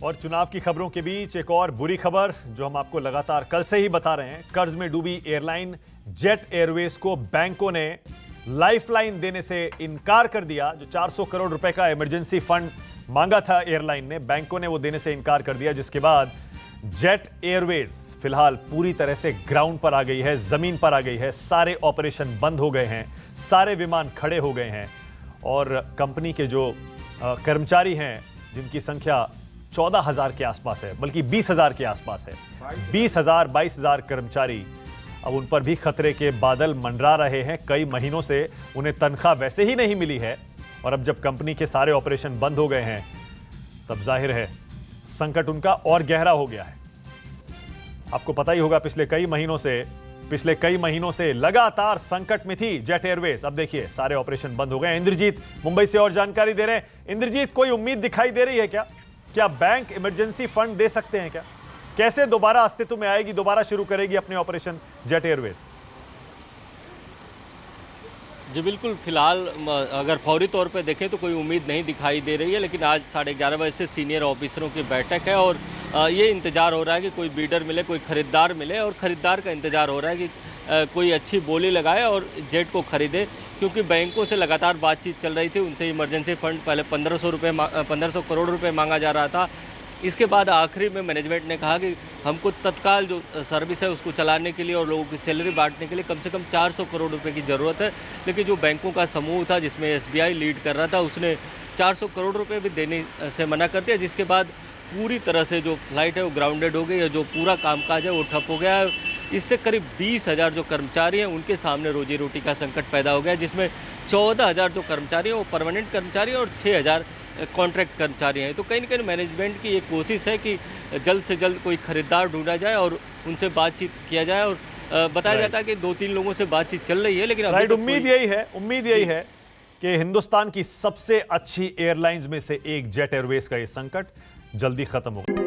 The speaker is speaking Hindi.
और चुनाव की खबरों के बीच एक और बुरी खबर जो हम आपको लगातार कल से ही बता रहे हैं। कर्ज में डूबी एयरलाइन जेट एयरवेज को बैंकों ने लाइफलाइन देने से इनकार कर दिया। जो 400 करोड़ रुपए का इमरजेंसी फंड मांगा था एयरलाइन ने, बैंकों ने वो देने से इनकार कर दिया, जिसके बाद जेट एयरवेज फिलहाल पूरी तरह से ग्राउंड पर आ गई है, जमीन पर आ गई है। सारे ऑपरेशन बंद हो गए हैं, सारे विमान खड़े हो गए हैं और कंपनी के जो कर्मचारी हैं, जिनकी संख्या 14,000 के आसपास है, बल्कि 20,000 के आसपास है, 22,000 कर्मचारी, अब उन पर भी खतरे के बादल मंडरा रहे हैं। कई महीनों से उन्हें तनख्वाह वैसे ही नहीं मिली है और अब जब कंपनी के सारे ऑपरेशन बंद हो गए हैं तब जाहिर है संकट उनका और गहरा हो गया है। आपको पता ही होगा पिछले कई महीनों से लगातार संकट में थी जेट एयरवेज। अब देखिए सारे ऑपरेशन बंद हो गए। इंद्रजीत मुंबई से और जानकारी दे रहे हैं। इंद्रजीत, कोई उम्मीद दिखाई दे रही है क्या बैंक इमरजेंसी फंड दे सकते हैं क्या? कैसे दोबारा अस्तित्व में आएगी, दोबारा शुरू करेगी अपने ऑपरेशन जेट एयरवेज? जी बिल्कुल, फिलहाल अगर फौरी तौर पे देखें तो कोई उम्मीद नहीं दिखाई दे रही है, लेकिन आज 11:30 बजे से सीनियर ऑफिसरों की बैठक है और ये इंतजार हो रहा है कि कोई बीडर मिले, कोई खरीदार मिले और खरीदार का इंतजार हो रहा है कि कोई अच्छी बोली लगाए और जेट को खरीदे, क्योंकि बैंकों से लगातार बातचीत चल रही थी। उनसे इमरजेंसी फंड पहले 1500 करोड़ रुपए मांगा जा रहा था। इसके बाद आखिरी में मैनेजमेंट ने कहा कि हमको तत्काल जो सर्विस है उसको चलाने के लिए और लोगों की सैलरी बांटने के लिए कम से कम 400 करोड़ रुपए की ज़रूरत है। लेकिन जो बैंकों का समूह था जिसमें एसबीआई लीड कर रहा था, उसने 400 करोड़ रुपए भी देने से मना कर दिया, जिसके बाद पूरी तरह से जो फ्लाइट है वो ग्राउंडेड हो गई है, जो पूरा कामकाज है वो ठप हो गया है। इससे करीब 20,000 जो कर्मचारी हैं उनके सामने रोजी रोटी का संकट पैदा हो गया, जिसमें 14,000 जो कर्मचारी हैं वो परमानेंट कर्मचारी और 6,000 कॉन्ट्रैक्ट कर्मचारी हैं। तो कहीं ना कहीं मैनेजमेंट की एक कोशिश है कि जल्द से जल्द कोई खरीदार ढूंढा जाए और उनसे बातचीत किया जाए और बताया जाता है कि 2-3 लोगों से बातचीत चल रही है, लेकिन उम्मीद यही है कि हिंदुस्तान की सबसे अच्छी एयरलाइंस में से एक जेट एयरवेज का ये संकट जल्दी खत्म होगा।